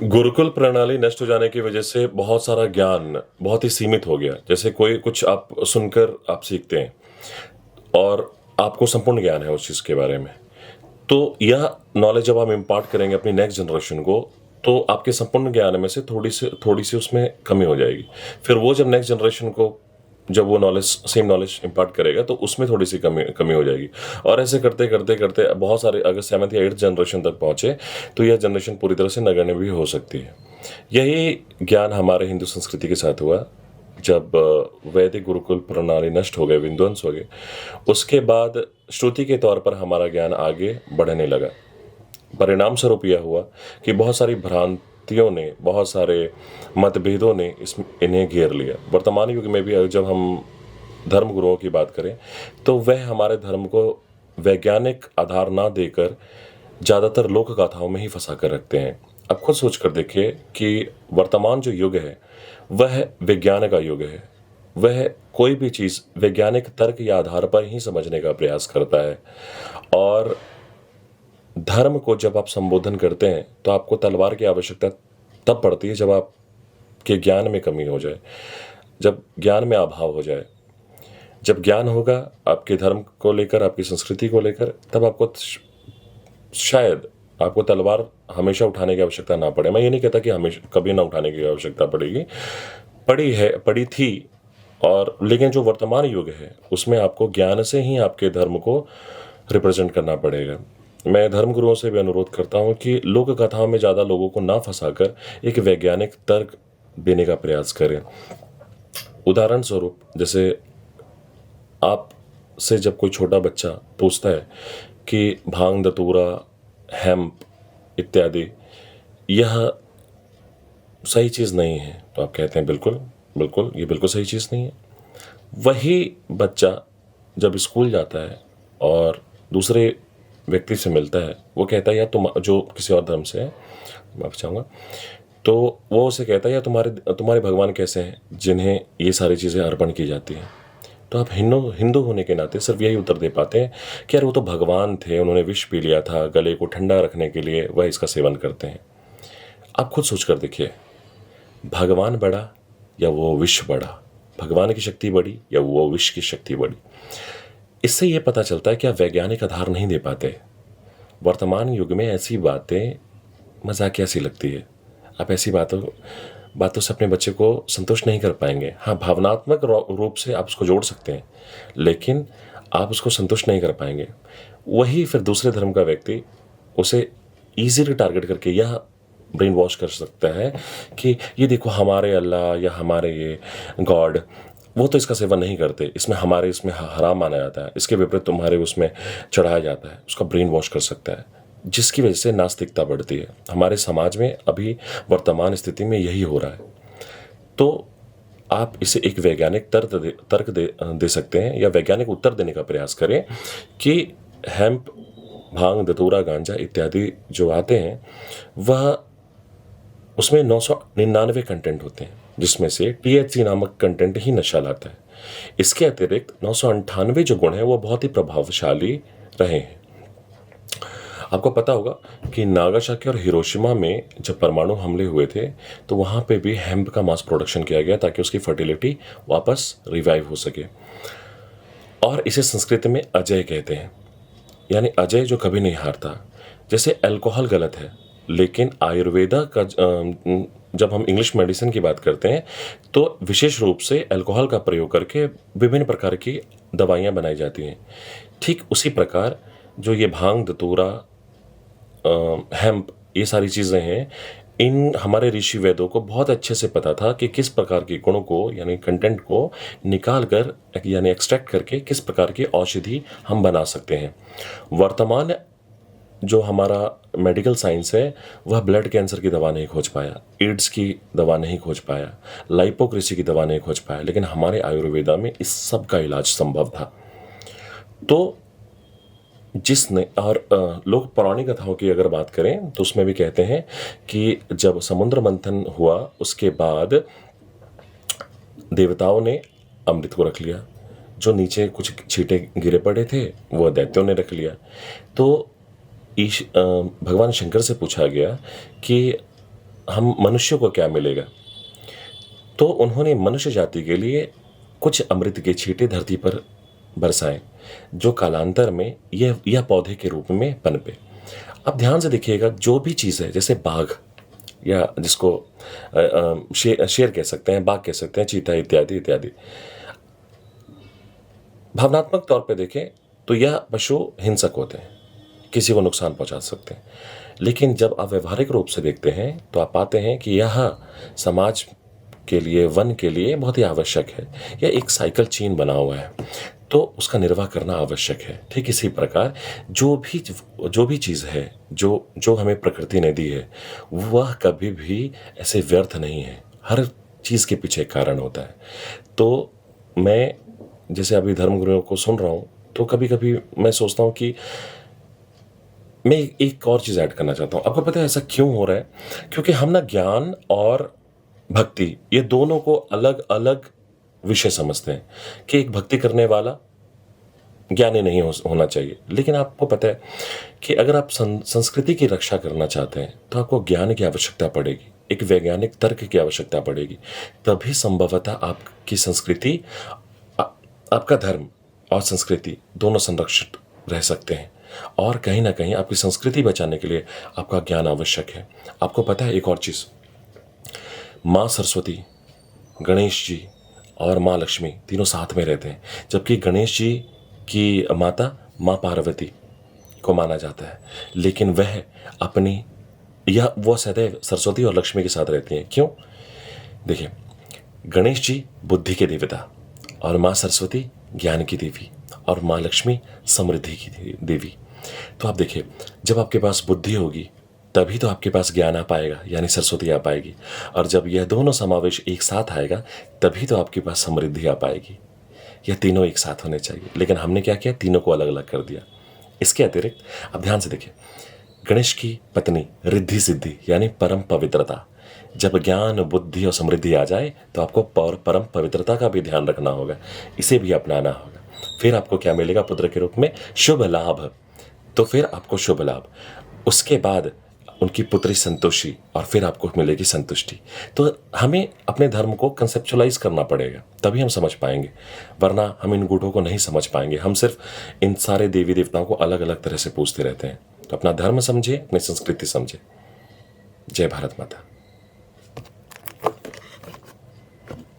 गुरुकुल प्रणाली नष्ट हो जाने की वजह से बहुत सारा ज्ञान बहुत ही सीमित हो गया। जैसे कोई कुछ आप सुनकर आप सीखते हैं और आपको संपूर्ण ज्ञान है उस चीज़ के बारे में। तो यह नॉलेज जब आप इम्पार्ट करेंगे अपनी नेक्स्ट जनरेशन को, तो आपके संपूर्ण ज्ञान में से थोड़ी-सी उसमें कमी हो जाएगी। फिर वो जब नेक्स्ट जनरेशन को जब वो नॉलेज सेम नॉलेज इम्पार्ट करेगा, तो उसमें थोड़ी-सी कमी कमी हो जाएगी। और ऐसे करते बहुत सारे अगर 7th या 8th जनरेशन तक पहुँचे, तो यह जनरेशन पूरी तरह से नगण्य भी हो सकती है। यही ज्ञान हमारे हिंदू संस्कृति के साथ हुआ। जब वैदिक गुरुकुल प्रणाली नष्ट हो गए, विध्वंस हो गए, उसके बाद श्रुति के तौर पर हमारा ज्ञान आगे बढ़ने लगा। परिणाम स्वरूप यह हुआ कि बहुत सारी भ्रांतियों ने, बहुत सारे मतभेदों ने इन्हें घेर लिया। वर्तमान युग में भी जब हम धर्म गुरुओं की बात करें, तो वह हमारे धर्म को वैज्ञानिक आधार ना देकर ज़्यादातर लोक गाथाओं में ही फंसा कर रखते हैं। अब खुद सोच कर देखिए कि वर्तमान जो युग है, वह विज्ञान का युग है। वह कोई भी चीज़ वैज्ञानिक तर्क या आधार पर ही समझने का प्रयास करता है। और धर्म को जब आप संबोधन करते हैं, तो आपको तलवार की आवश्यकता तब पड़ती है जब आपके ज्ञान में कमी हो जाए, जब ज्ञान में अभाव हो जाए। जब ज्ञान होगा आपके धर्म को लेकर, आपकी संस्कृति को लेकर, तब आपको शायद आपको तलवार हमेशा उठाने की आवश्यकता ना पड़े। मैं ये नहीं कहता कि हमेशा कभी ना उठाने की आवश्यकता पड़ेगी, पड़ी थी। और लेकिन जो वर्तमान युग है, उसमें आपको ज्ञान से ही आपके धर्म को रिप्रेजेंट करना पड़ेगा। मैं धर्म गुरुओं से भी अनुरोध करता हूँ कि लोक कथाओं में ज़्यादा लोगों को ना फंसाकर एक वैज्ञानिक तर्क देने का प्रयास करें। उदाहरण स्वरूप, जैसे आप से जब कोई छोटा बच्चा पूछता है कि भांग, धतूरा, हेम्प इत्यादि यह सही चीज़ नहीं है, तो आप कहते हैं बिल्कुल बिल्कुल ये बिल्कुल सही चीज़ नहीं है। वही बच्चा जब स्कूल जाता है और दूसरे व्यक्ति से मिलता है, वो कहता है यार तुम, जो किसी और धर्म से है, माफ़ी चाहूँगा, तो वो उसे कहता है यार तुम्हारे भगवान कैसे हैं जिन्हें ये सारी चीज़ें अर्पण की जाती हैं। तो आप हिंदू होने के नाते सिर्फ यही उत्तर दे पाते हैं कि यार वो तो भगवान थे, उन्होंने विष पी लिया था, गले को ठंडा रखने के लिए वह इसका सेवन करते हैं। आप खुद सोच कर देखिए, भगवान बड़ा या वो विष बड़ा? भगवान की शक्ति बड़ी या वो विष की शक्ति बड़ी? इससे ये पता चलता है कि आप वैज्ञानिक आधार नहीं दे पाते। वर्तमान युग में ऐसी बातें मजाकिया सी लगती है। आप ऐसी बातों से अपने बच्चे को संतुष्ट नहीं कर पाएंगे। हाँ, भावनात्मक रूप से आप उसको जोड़ सकते हैं, लेकिन आप उसको संतुष्ट नहीं कर पाएंगे। वही फिर दूसरे धर्म का व्यक्ति उसे इजीली टारगेट करके यह ब्रेन वॉश कर सकता है कि ये देखो हमारे अल्लाह या हमारे ये गॉड, वो तो इसका सेवन नहीं करते, इसमें हराम माना जाता है, इसके विपरीत तुम्हारे उसमें चढ़ाया जाता है। उसका ब्रेन वॉश कर सकता है, जिसकी वजह से नास्तिकता बढ़ती है। हमारे समाज में अभी वर्तमान स्थिति में यही हो रहा है। तो आप इसे एक वैज्ञानिक तर्क दे सकते हैं या वैज्ञानिक उत्तर देने का प्रयास करें कि हेम्प, भांग, धतूरा, गांजा इत्यादि जो आते हैं, वह उसमें 999 कंटेंट होते हैं, जिसमें से THC नामक कंटेंट ही नशा लाता है। इसके अतिरिक्त 998 जो गुण हैं वो बहुत ही प्रभावशाली रहे हैं। आपको पता होगा कि नागासाकी और हिरोशिमा में जब परमाणु हमले हुए थे, तो वहाँ पे भी हेम्प का मास प्रोडक्शन किया गया ताकि उसकी फर्टिलिटी वापस रिवाइव हो सके। और इसे संस्कृत में अजय कहते हैं, यानी अजय जो कभी नहीं हारता। जैसे अल्कोहल गलत है, लेकिन आयुर्वेदा का जब हम इंग्लिश मेडिसिन की बात करते हैं, तो विशेष रूप से अल्कोहल का प्रयोग करके विभिन्न प्रकार की दवाइयाँ बनाई जाती हैं। ठीक उसी प्रकार जो ये भांग, धतूरा, हेम्प, ये सारी चीज़ें हैं, इन हमारे ऋषि वेदों को बहुत अच्छे से पता था कि किस प्रकार के गुणों को यानी कंटेंट को निकाल कर यानी एक्सट्रैक्ट करके किस प्रकार की औषधि हम बना सकते हैं। वर्तमान जो हमारा मेडिकल साइंस है, वह ब्लड कैंसर की दवा नहीं खोज पाया, एड्स की दवा नहीं खोज पाया, लाइपोक्रेसी की दवा नहीं खोज पाया, लेकिन हमारे आयुर्वेदा में इस सब का इलाज संभव था। तो जिसने और लोग पौराणिक कथाओं की अगर बात करें, तो उसमें भी कहते हैं कि जब समुद्र मंथन हुआ, उसके बाद देवताओं ने अमृत को रख लिया, जो नीचे कुछ छींटे गिरे पड़े थे वह दैत्यों ने रख लिया। तो भगवान शंकर से पूछा गया कि हम मनुष्यों को क्या मिलेगा, तो उन्होंने मनुष्य जाति के लिए कुछ अमृत के छींटे धरती पर बरसाए, जो कालांतर में यह पौधे के रूप में पनपे। अब ध्यान से देखिएगा, जो भी चीज़ है, जैसे बाघ, या जिसको शेर कह सकते हैं, बाघ कह सकते हैं, चीता इत्यादि इत्यादि, भावनात्मक तौर पे देखें तो यह पशु हिंसक होते हैं, किसी को नुकसान पहुंचा सकते हैं। लेकिन जब आप व्यवहारिक रूप से देखते हैं तो आप पाते हैं कि यह समाज के लिए, वन के लिए बहुत ही आवश्यक है। यह एक साइकिल चेन बना हुआ है, तो उसका निर्वाह करना आवश्यक है। ठीक इसी प्रकार जो भी चीज़ है, जो जो हमें प्रकृति ने दी है, वह कभी भी ऐसे व्यर्थ नहीं है। हर चीज़ के पीछे एक कारण होता है। तो मैं जैसे अभी धर्मगुरुओं को सुन रहा हूँ, तो कभी कभी मैं सोचता हूँ कि मैं एक और चीज़ ऐड करना चाहता हूँ। आपको पता है ऐसा क्यों हो रहा है? क्योंकि हम ना ज्ञान और भक्ति, ये दोनों को अलग अलग विषय समझते हैं कि एक भक्ति करने वाला ज्ञानी नहीं होना चाहिए। लेकिन आपको पता है कि अगर आप संस्कृति की रक्षा करना चाहते हैं तो आपको ज्ञान की आवश्यकता पड़ेगी, एक वैज्ञानिक तर्क की आवश्यकता पड़ेगी। तभी संभवतः आपकी संस्कृति, आपका धर्म और संस्कृति दोनों संरक्षित रह सकते हैं। और कहीं ना कहीं आपकी संस्कृति बचाने के लिए आपका ज्ञान आवश्यक है। आपको पता है एक और चीज़, माँ सरस्वती, गणेश जी और माँ लक्ष्मी तीनों साथ में रहते हैं। जबकि गणेश जी की माता माँ पार्वती को माना जाता है, लेकिन वह सदैव सरस्वती और लक्ष्मी के साथ रहती हैं। क्यों? देखिए, गणेश जी बुद्धि के देवता, और माँ सरस्वती ज्ञान की देवी, और माँ लक्ष्मी समृद्धि की देवी। तो आप देखिए, जब आपके पास बुद्धि होगी तभी तो आपके पास ज्ञान आ पाएगा, यानी सरस्वती आ पाएगी। और जब यह दोनों समावेश एक साथ आएगा तभी तो आपके पास समृद्धि आ पाएगी। यह तीनों एक साथ होने चाहिए, लेकिन हमने क्या किया, तीनों को अलग अलग कर दिया। इसके अतिरिक्त आप ध्यान से देखिए, गणेश की पत्नी रिद्धि सिद्धि यानी परम पवित्रता। जब ज्ञान, बुद्धि और समृद्धि आ जाए तो आपको परम पवित्रता का भी ध्यान रखना होगा, इसे भी अपनाना होगा। फिर आपको क्या मिलेगा? पुत्र के रूप में शुभ लाभ। तो फिर आपको शुभ लाभ, उसके बाद उनकी पुत्री संतोषी, और फिर आपको मिलेगी संतुष्टि। तो हमें अपने धर्म को कंसेप्चुअलाइज करना पड़ेगा, तभी हम समझ पाएंगे, वरना हम इन गूढ़ों को नहीं समझ पाएंगे। हम सिर्फ इन सारे देवी देवताओं को अलग अलग तरह से पूछते रहते हैं। तो अपना धर्म समझे, अपनी संस्कृति समझे। जय भारत माता।